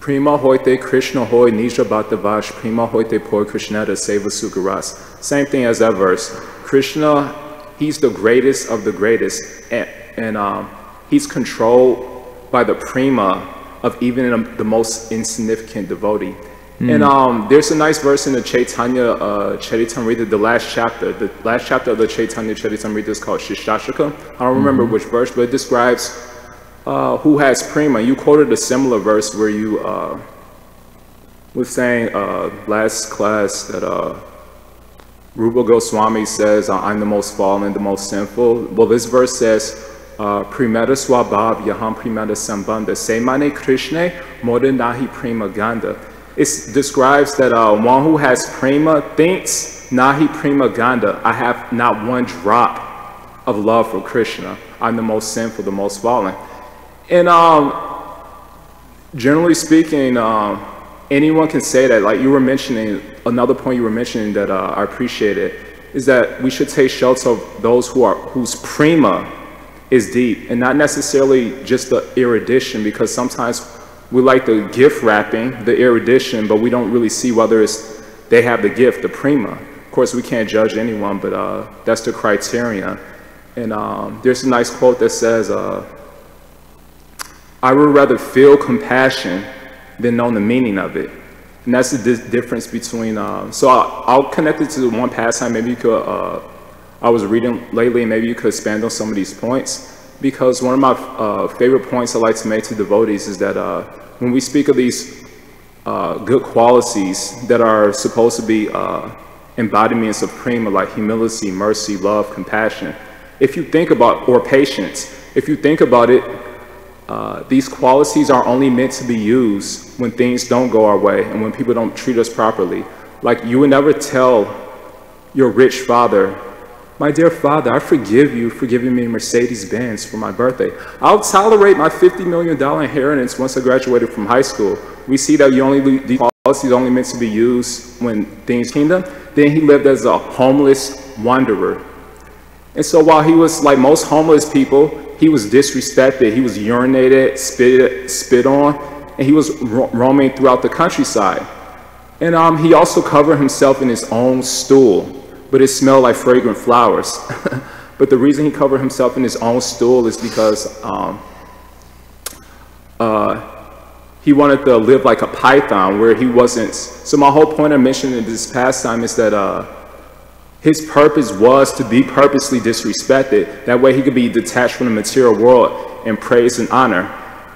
Prima hoite Krishna hoy nija bhattavash, prima hoite por Krishneta seva sukaras. Same thing as that verse. Krishna, he's the greatest of the greatest, and he's controlled by the prima of even the most insignificant devotee. And there's a nice verse in the Chaitanya Charitamrita, the last chapter. The last chapter of the Chaitanya Charitamrita is called Shishashaka. I don't remember which verse, but it describes who has prema. You quoted a similar verse where you was saying last class that Rupa Goswami says, I'm the most fallen, the most sinful. Well, this verse says, Primeta swabhav yaham primeta sambandha semane Krishna moda nahi prema ganda. It describes that one who has prema thinks, nahi prema ganda, I have not one drop of love for Krishna. I'm the most sinful, the most fallen. And generally speaking, anyone can say that. Like you were mentioning, another point you were mentioning that I appreciated is that we should take shelter of those whose prema is deep, and not necessarily just the erudition, because sometimes we like the gift wrapping, the erudition, but we don't really see whether they have the gift, the prema. Of course, we can't judge anyone, but that's the criterion. And there's a nice quote that says, I would rather feel compassion than know the meaning of it. And that's the difference between, so I'll connect it to one pastime. Maybe you could, I was reading lately, maybe you could expand on some of these points. Because one of my favorite points I like to make to devotees is that when we speak of these good qualities that are supposed to be embodiments of prema, like humility, mercy, love, compassion, if you think about, or patience, if you think about it, these qualities are only meant to be used when things don't go our way and when people don't treat us properly. Like you would never tell your rich father, my dear father, I forgive you for giving me a Mercedes-Benz for my birthday. I'll tolerate my $50 million inheritance once I graduated from high school. We see that these policies are only meant to be used when things kingdom. Then he lived as a homeless wanderer. And so while he was like most homeless people, he was disrespected, he was urinated, spit on, and he was roaming throughout the countryside. And he also covered himself in his own stool, but it smelled like fragrant flowers. But the reason he covered himself in his own stool is because he wanted to live like a python, where he wasn't. So my whole point of mentioning this pastime is that his purpose was to be purposely disrespected. That way he could be detached from the material world and praise and honor.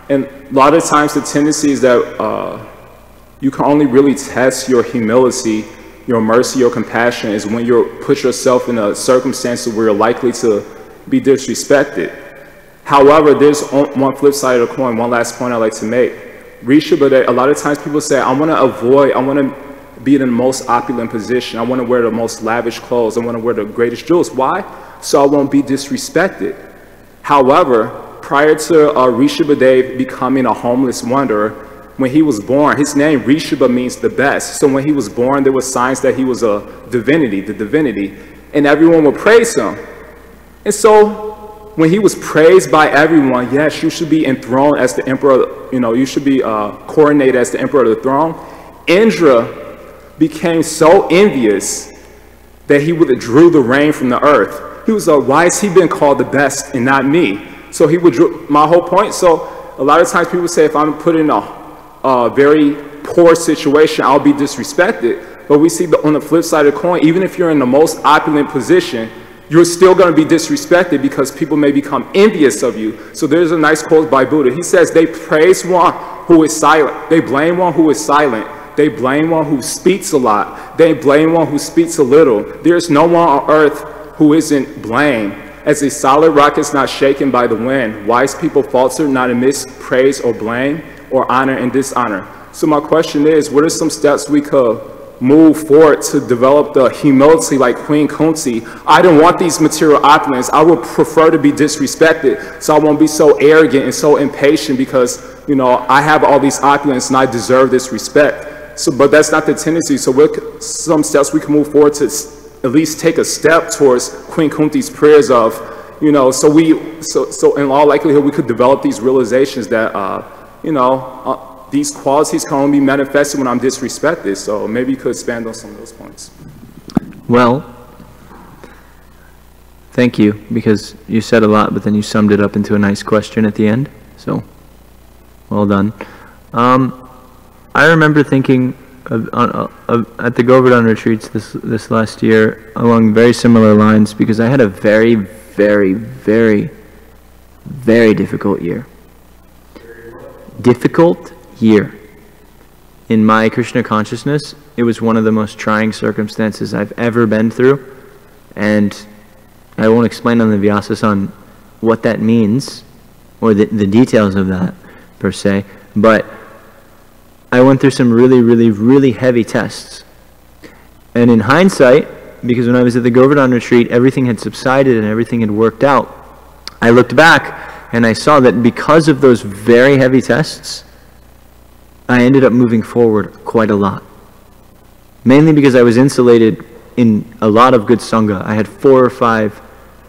And a lot of times the tendency is that you can only really test your humility, your mercy, your compassion is when you put yourself in a circumstance where you're likely to be disrespected. However, there's one flip side of the coin, one last point I'd like to make. Rishabha, a lot of times people say, I want to be in the most opulent position. I want to wear the most lavish clothes. I want to wear the greatest jewels. Why? So I won't be disrespected. However, prior to Rishabhadev becoming a homeless wanderer, when he was born, his name Rishabha means the best. So when he was born, there were signs that he was a divinity, the divinity, and everyone would praise him. And so when he was praised by everyone, yes, you should be enthroned as the emperor, you should be coronated as the emperor of the throne. Indra became so envious that he withdrew the rain from the earth. He was like, why has he been called the best and not me? So he withdrew, my whole point. So a lot of times people say, if I'm put in a very poor situation, I'll be disrespected. But we see on the flip side of the coin, even if you're in the most opulent position, you're still going to be disrespected because people may become envious of you. So there's a nice quote by Buddha. He says, they praise one who is silent. They blame one who is silent. They blame one who speaks a lot. They blame one who speaks a little. There's no one on earth who isn't blamed. As a solid rock is not shaken by the wind, wise people falter not amidst praise or blame or honor and dishonor. So my question is, what are some steps we could move forward to develop the humility like Queen Kunti? I don't want these material opulence. I would prefer to be disrespected, so I won't be so arrogant and so impatient because, you know, I have all these opulence and I deserve this respect. So, but that's not the tendency. So what some steps we can move forward to at least take a step towards Queen Kunti's prayers of, you know, so in all likelihood we could develop these realizations that, you know, these qualities can only be manifested when I'm disrespected. So maybe you could expand on some of those points. Well, thank you, because you said a lot, but then you summed it up into a nice question at the end. So, well done. I remember thinking at the Govardhan retreats this last year along very similar lines, because I had a very, very, very, very difficult year. Difficult year. In my Krishna consciousness, it was one of the most trying circumstances I've ever been through, and I won't explain on the Vyasa what that means, or the details of that, per se, but I went through some really, really, really heavy tests. And in hindsight, because when I was at the Govardhan retreat, everything had subsided and everything had worked out, I looked back and I saw that because of those very heavy tests, I ended up moving forward quite a lot. Mainly because I was insulated in a lot of good Sangha. I had 4 or 5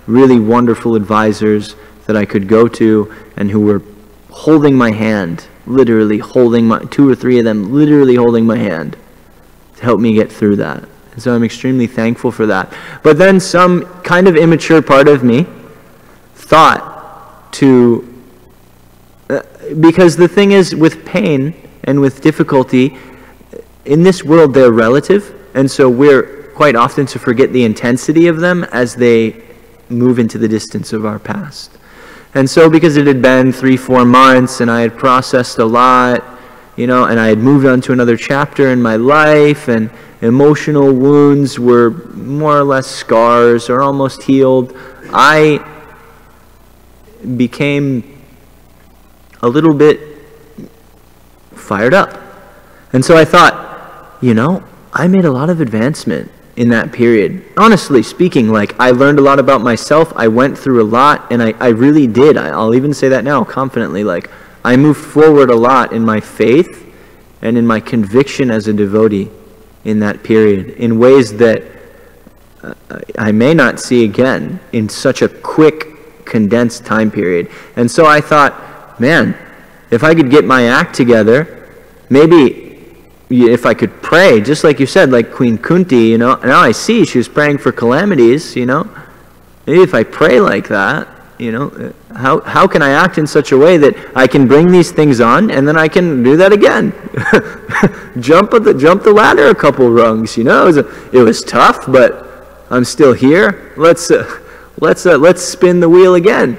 really wonderful advisors that I could go to and who were holding my hand, literally holding 2 or 3 of them literally holding my hand to help me get through that. And so I'm extremely thankful for that. But then some kind of immature part of me thought to, because the thing is with pain and with difficulty, in this world they're relative, and so we're quite often to forget the intensity of them as they move into the distance of our past. And so because it had been 3-4 months and I had processed a lot, you know, and I had moved on to another chapter in my life, and emotional wounds were more or less scars or almost healed, I became a little bit fired up. And so I thought, you know, I made a lot of advancement in that period. Honestly speaking, like, I learned a lot about myself, I went through a lot, and I really did. I'll even say that now confidently. Like, I moved forward a lot in my faith and in my conviction as a devotee in that period, in ways that I may not see again in such a quick, condensed time period. And so I thought, man, if I could get my act together, maybe if I could pray, just like you said, like Queen Kunti, you know, now I see she was praying for calamities, you know, maybe if I pray like that, you know, how can I act in such a way that I can bring these things on and then I can do that again? jump the ladder a couple rungs, you know. It was tough, but I'm still here. Let's spin the wheel again.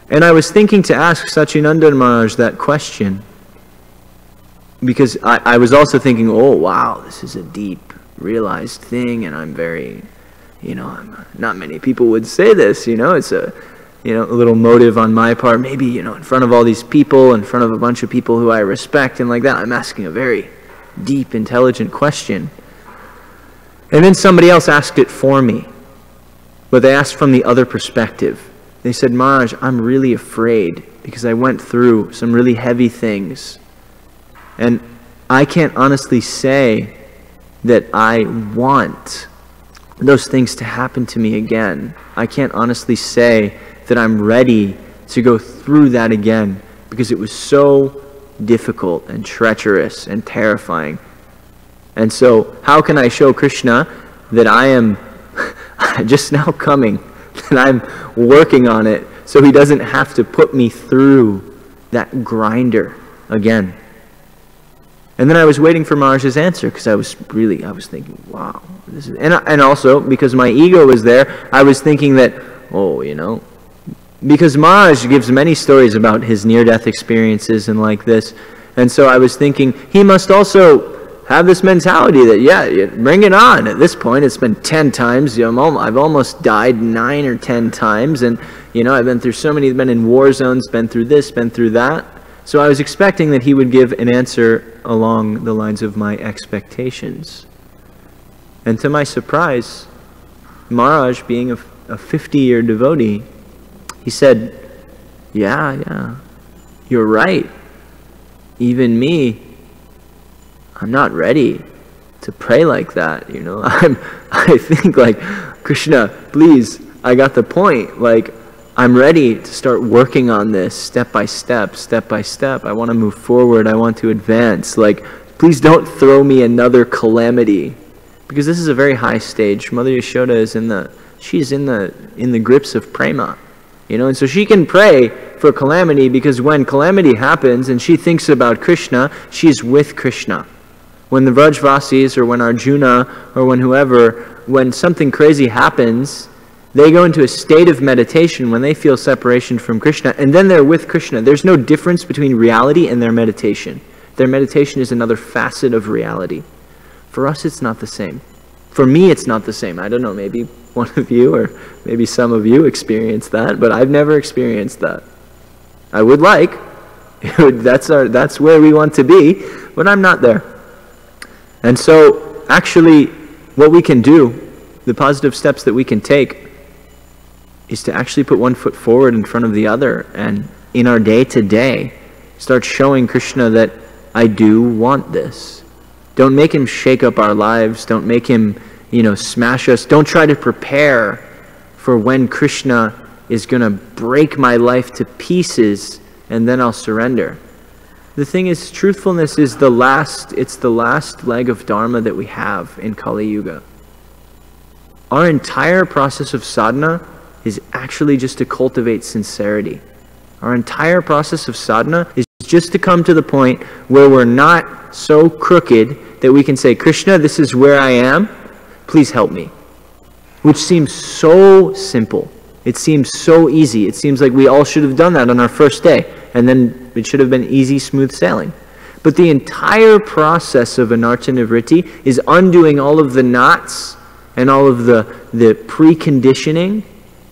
And I was thinking to ask Sachinandan Maharaj that question, because I was also thinking, oh wow, this is a deep realized thing, and I'm very, you know, not many people would say this, you know, it's a, you know, a little motive on my part, maybe, you know, in front of all these people, in front of a bunch of people who I respect and like that, I'm asking a very deep, intelligent question. And then somebody else asked it for me, but they asked from the other perspective. They said, Maharaj, I'm really afraid because I went through some really heavy things, and I can't honestly say that I want those things to happen to me again. I can't honestly say that I'm ready to go through that again, because it was so difficult and treacherous and terrifying. And so how can I show Krishna that I am just now coming, that I'm working on it, so he doesn't have to put me through that grinder again? And then I was waiting for Maharaj's answer, because I was thinking, wow. This is, and also, because my ego was there, I was thinking that, oh, you know, because Maharaj gives many stories about his near-death experiences and like this. And so I was thinking, he must also have this mentality that, yeah, bring it on. At this point, it's been 10 times. You know, I've almost died 9 or 10 times. And, you know, I've been through so many, been in war zones, been through this, been through that. So I was expecting that he would give an answer along the lines of my expectations. And to my surprise, Maharaj, being a 50-year devotee, he said, yeah, you're right. Even me, I'm not ready to pray like that, you know. I think, like, Krishna, please, I got the point. Like, I'm ready to start working on this step by step, step by step. I want to move forward. I want to advance. Like, please don't throw me another calamity, because this is a very high stage. Mother Yashoda is in the grips of prema, you know, and so she can pray for calamity, because when calamity happens and she thinks about Krishna, she's with Krishna. When the Vrajvasis, or when Arjuna, or when whoever, when something crazy happens, they go into a state of meditation when they feel separation from Krishna, and then they're with Krishna. There's no difference between reality and their meditation. Their meditation is another facet of reality. For us, it's not the same. For me, it's not the same. I don't know, maybe one of you, or maybe some of you experience that, but I've never experienced that. I would like. That's where we want to be, but I'm not there. And so, actually, what we can do, the positive steps that we can take, is to actually put one foot forward in front of the other, and in our day-to-day, start showing Krishna that I do want this. Don't make him shake up our lives. Don't make him, you know, smash us. Don't try to prepare for when Krishna is going to break my life to pieces, and then I'll surrender. The thing is, truthfulness is the last leg of Dharma that we have in Kali Yuga. Our entire process of sadhana is actually just to cultivate sincerity. Our entire process of sadhana is just to come to the point where we're not so crooked that we can say, Krishna, this is where I am, please help me. Which seems so simple. It seems so easy. It seems like we all should have done that on our first day, and then it should have been easy, smooth sailing. But the entire process of Anartha Nivritti is undoing all of the knots and all of the preconditioning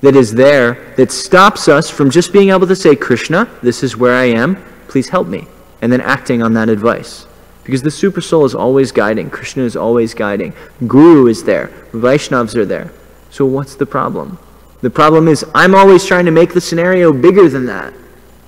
that is there that stops us from just being able to say, Krishna, this is where I am, please help me, and then acting on that advice. Because the Super Soul is always guiding, Krishna is always guiding, Guru is there, Vaishnavas are there. So what's the problem? The problem is I'm always trying to make the scenario bigger than that.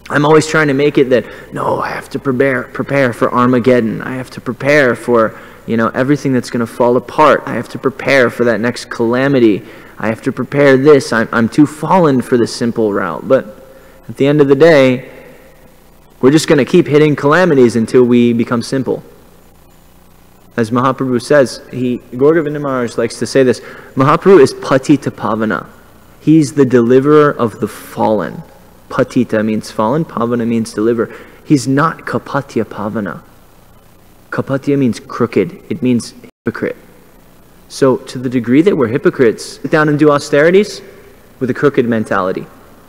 I'm always trying to make it that, no, I have to prepare for Armageddon. I have to prepare for, you know, everything that's going to fall apart. I have to prepare for that next calamity. I have to prepare this. I'm too fallen for the simple route. But at the end of the day, we're just going to keep hitting calamities until we become simple. As Mahaprabhu says, Gauragovinda Maharaj likes to say this, Mahaprabhu is Patita Pavana. He's the deliverer of the fallen. Patita means fallen, Pavana means deliver. He's not Kapatya Pavana. Kapatya means crooked. It means hypocrite. So to the degree that we're hypocrites, sit down and do austerities with a crooked mentality.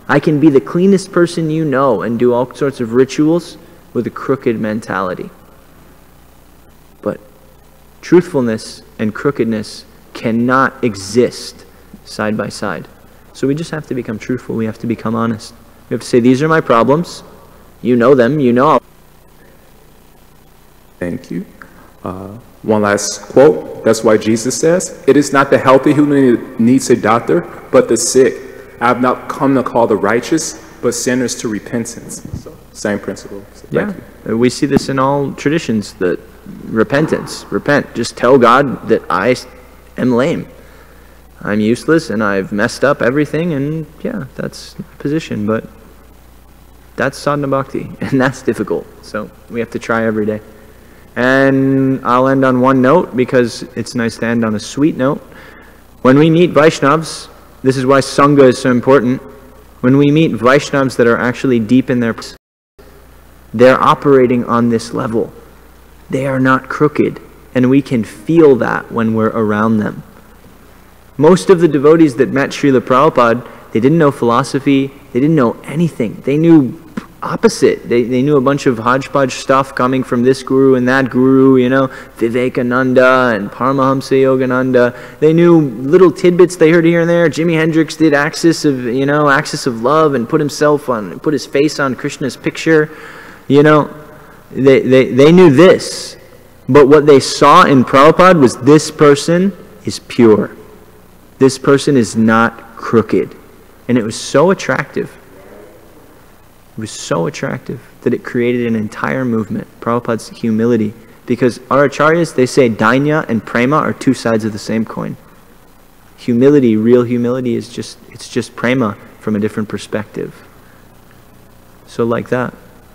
I can be the cleanest person you know and do all sorts of rituals with a crooked mentality. But truthfulness and crookedness cannot exist side by side. So we just have to become truthful. We have to become honest. We have to say, these are my problems. You know them. You know. Thank you. One last quote. That's why Jesus says, it is not the healthy who needs a doctor, but the sick. I have not come to call the righteous, but sinners to repentance. So, same principle. So yeah, we see this in all traditions, that repentance. Repent. Just tell God that I am lame. I'm useless and I've messed up everything, and yeah, that's my position. But that's sadhana bhakti, and that's difficult. So we have to try every day. And I'll end on one note, because it's nice to end on a sweet note. When we meet Vaishnavas, this is why Sangha is so important. When we meet Vaishnavas that are actually deep in their, they're operating on this level. They are not crooked. And we can feel that when we're around them. Most of the devotees that met Srila Prabhupada, they didn't know philosophy, they didn't know anything. They knew opposite. They knew a bunch of hodgepodge stuff coming from this guru and that guru, you know, Vivekananda and Paramahamsa Yogananda. They knew little tidbits they heard here and there. Jimi Hendrix did Axis of Love and put his face on Krishna's picture. You know, they knew this. But what they saw in Prabhupada was, this person is pure. This person is not crooked. And it was so attractive. It was so attractive that it created an entire movement. Prabhupada's humility. Because our acharyas, they say dainya and prema are two sides of the same coin. Humility, real humility, it's just prema from a different perspective. So like that.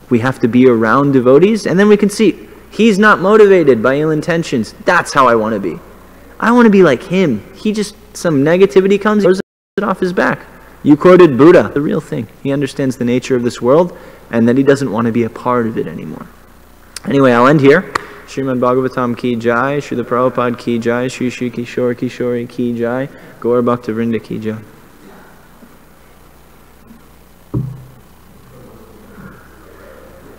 We have to be around devotees, and then we can see, he's not motivated by ill intentions. That's how I want to be. I want to be like him. Some negativity comes, he throws it off his back. You quoted Buddha, the real thing. He understands the nature of this world, and that he doesn't want to be a part of it anymore. Anyway, I'll end here. Srimad Bhagavatam ki jai, Srila Prabhupada ki jai, Shri Shri Kishore Kishori ki jai, Gaur Bhakta Vrinda ki jai.